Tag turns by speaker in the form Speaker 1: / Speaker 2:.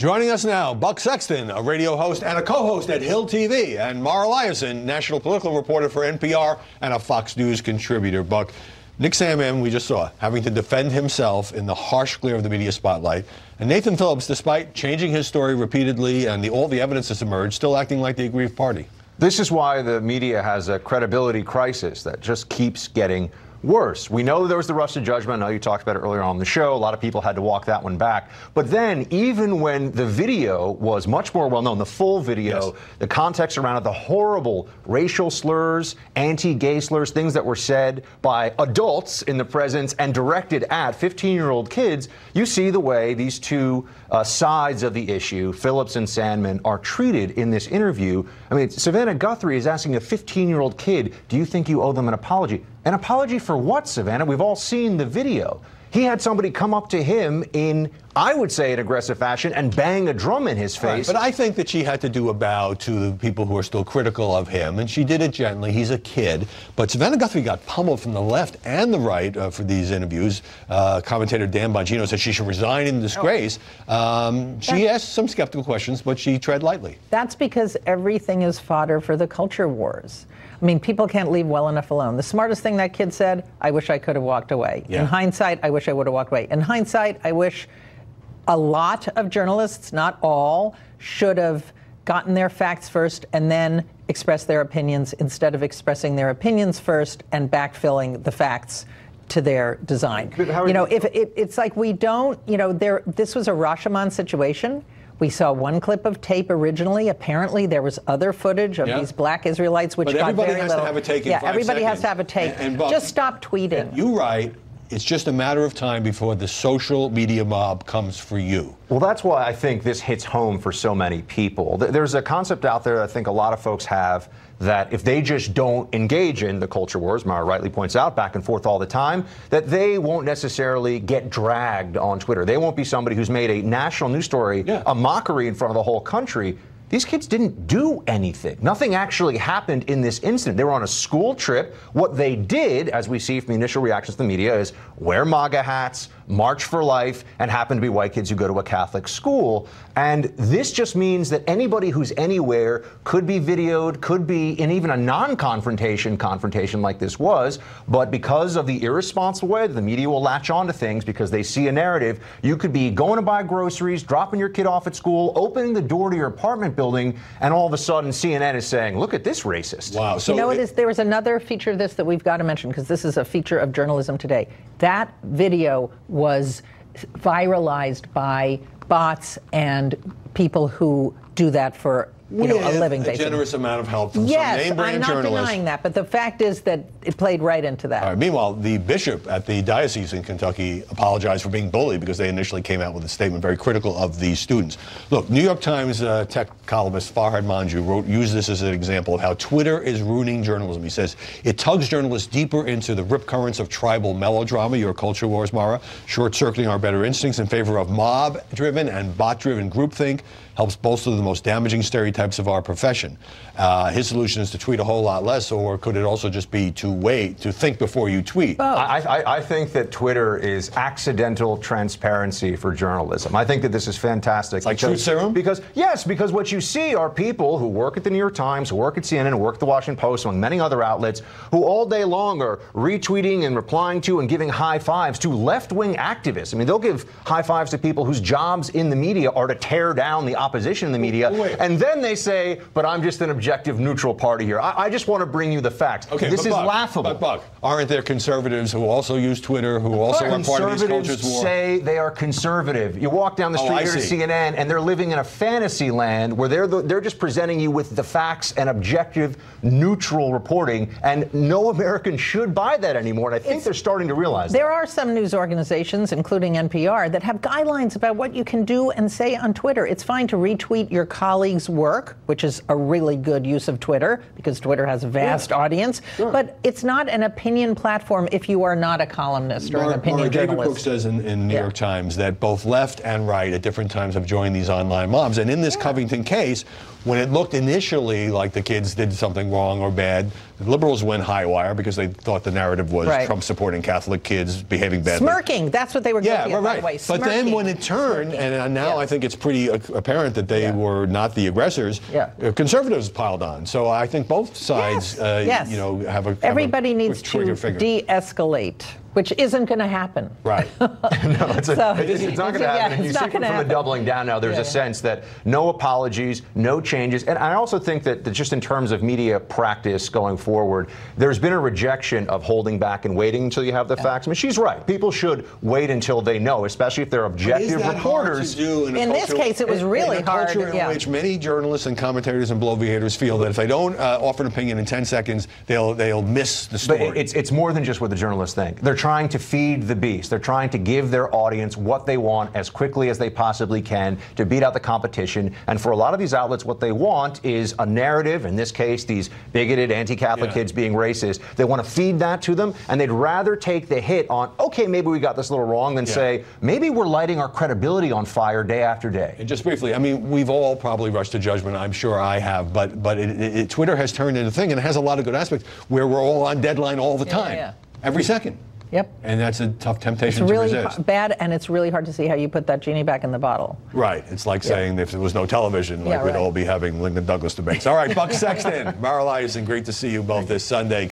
Speaker 1: Joining us now, Buck Sexton, a radio host and a co-host at Hill TV, and Mara Liasson, national political reporter for NPR and a Fox News contributor. Buck, Nick Sandmann, we just saw, having to defend himself in the harsh glare of the media spotlight. And Nathan Phillips, despite changing his story repeatedly and all the evidence that's emerged, still acting like the aggrieved party.
Speaker 2: This is why the media has a credibility crisis that just keeps getting worse. We know there was the rush to judgment. I know you talked about it earlier on the show. A lot of people had to walk that one back. But then, even when the video was much more well-known, the full video, yes, the context around it, the horrible racial slurs, anti-gay slurs, things that were said by adults in the presence and directed at 15-year-old kids, you see the way these two sides of the issue, Phillips and Sandmann, are treated in this interview. I mean, Savannah Guthrie is asking a 15-year-old kid, do you think you owe them an apology? An apology for what, Savannah? We've all seen the video. He had somebody come up to him in, I would say, an aggressive fashion and bang a drum in his face.
Speaker 1: Right, but I think that she had to do a bow to the people who are still critical of him, and she did it gently. He's a kid. But Savannah Guthrie got pummeled from the left and the right for these interviews. Commentator Dan Bongino said she should resign in disgrace. She asked some skeptical questions, but she tread lightly.
Speaker 3: That's because everything is fodder for the culture wars. I mean, people can't leave well enough alone. The smartest thing that kid said, I wish I could have walked away. Yeah. In hindsight, I wish I would have walked away. In hindsight, I wish a lot of journalists, not all, should have gotten their facts first and then expressed their opinions instead of expressing their opinions first and backfilling the facts to their design. You know, if it's like we don't, you know, this was a Rashomon situation. We saw one clip of tape originally. Apparently, there was other footage of these black Israelites, which got very little.
Speaker 1: Everybody has to have a take in 5
Speaker 3: everybody
Speaker 1: seconds.
Speaker 3: has to have a take.
Speaker 1: And
Speaker 3: just stop tweeting.
Speaker 1: You're right. It's just a matter of time before the social media mob comes for you.
Speaker 2: Well, that's why I think this hits home for so many people. There's a concept out there I think a lot of folks have that if they just don't engage in the culture wars, Mara rightly points out, back and forth all the time, that they won't necessarily get dragged on Twitter. They won't be somebody who's made a national news story a mockery in front of the whole country. These kids didn't do anything. Nothing actually happened in this incident. They were on a school trip. What they did, as we see from the initial reactions to the media, is wear MAGA hats, march for life, and happen to be white kids who go to a Catholic school. And this just means that anybody who's anywhere could be videoed, could be in even a non-confrontation like this was. But because of the irresponsible way that the media will latch onto things because they see a narrative, you could be going to buy groceries, dropping your kid off at school, opening the door to your apartment building, and all of a sudden CNN is saying, look at this racist.
Speaker 1: Wow. So
Speaker 3: you know, there was another feature of this that we've got to mention because this is a feature of journalism today. That video was viralized by bots and people who do that for a living, basically.
Speaker 1: A generous amount of help from some name-brand journalists.
Speaker 3: I'm not denying that, but the fact is that it played right into that.
Speaker 1: All right, meanwhile, the bishop at the diocese in Kentucky apologized for being bullied because they initially came out with a statement very critical of these students. Look, New York Times tech columnist Farhad Manjoo used this as an example of how Twitter is ruining journalism. He says, it tugs journalists deeper into the rip currents of tribal melodrama, your culture wars, Mara, short-circuiting our better instincts in favor of mob-driven and bot-driven groupthink, helps bolster the most damaging stereotypes of our profession. His solution is to tweet a whole lot less, or could it also just be to think before you tweet?
Speaker 2: I think that Twitter is accidental transparency for journalism. I think that this is fantastic.
Speaker 1: It's like truth serum?
Speaker 2: Because what you see are people who work at the New York Times, who work at CNN, who work at the Washington Post, among many other outlets, who all day long are retweeting and replying to and giving high fives to left-wing activists. I mean, they'll give high fives to people whose jobs in the media are to tear down the opposition in the media, and then they say, but I'm just an objective, neutral party here. I just want to bring you the facts.
Speaker 1: Okay,
Speaker 2: this is laughable.
Speaker 1: But Buck, aren't there conservatives who also use Twitter, who also are part of these cultures war?
Speaker 2: Say they are conservative. You walk down the street here to CNN, and they're living in a fantasy land where they're just presenting you with the facts and objective, neutral reporting, and no American should buy that anymore. And I think they're starting to realize that.
Speaker 3: There are some news organizations, including NPR, that have guidelines about what you can do and say on Twitter. It's fine to retweet your colleagues' work, which is a really good use of Twitter because Twitter has a vast audience, but it's not an opinion platform if you are not a columnist or an opinion journalist.
Speaker 1: David Brooks says in New York Times that both left and right at different times have joined these online mobs. And in this Covington case, when it looked initially like the kids did something wrong or bad, The liberals went high wire because they thought the narrative was
Speaker 3: Right.
Speaker 1: Trump supporting Catholic kids behaving badly.
Speaker 3: Smirking. That's what they were
Speaker 1: Yeah,
Speaker 3: guilty of, by the way.
Speaker 1: But then when it turned, and now I think it's pretty apparent that they were not the aggressors, conservatives piled on. So I think both sides, you know, have a
Speaker 3: everybody needs to
Speaker 1: trigger finger.
Speaker 3: de-escalate, which isn't going to happen.
Speaker 1: Right.
Speaker 2: No, it's not going to happen. And you see from the doubling down now, there's a sense that no apologies, no changes. And I also think that just in terms of media practice going forward, there's been a rejection of holding back and waiting until you have the facts. I mean, she's right. People should wait until they know, especially if they're objective reporters.
Speaker 3: In this case, it was really hard.
Speaker 1: In a culture in which many journalists and commentators and bloviators feel that if they don't offer an opinion in 10 seconds, they'll miss the story.
Speaker 2: But it's more than just what the journalists think. They're trying to feed the beast. They're trying to give their audience what they want as quickly as they possibly can to beat out the competition. And for a lot of these outlets, what they want is a narrative, in this case, these bigoted anti-Catholic kids being racist. They want to feed that to them, and they'd rather take the hit on, okay, maybe we got this a little wrong, than say, maybe we're lighting our credibility on fire day after day.
Speaker 1: And just briefly, I mean, we've all probably rushed to judgment. I'm sure I have, but Twitter has turned into a thing, and it has a lot of good aspects where we're all on deadline all the time, every second.
Speaker 3: Yep.
Speaker 1: And that's a tough temptation
Speaker 3: to resist.
Speaker 1: It's
Speaker 3: really bad, and it's really hard to see how you put that genie back in the bottle.
Speaker 1: Right. It's like saying if there was no television, like we'd all be having Lincoln Douglas debates. All right, Buck Sexton, Mara Eliason, great to see you both this Sunday.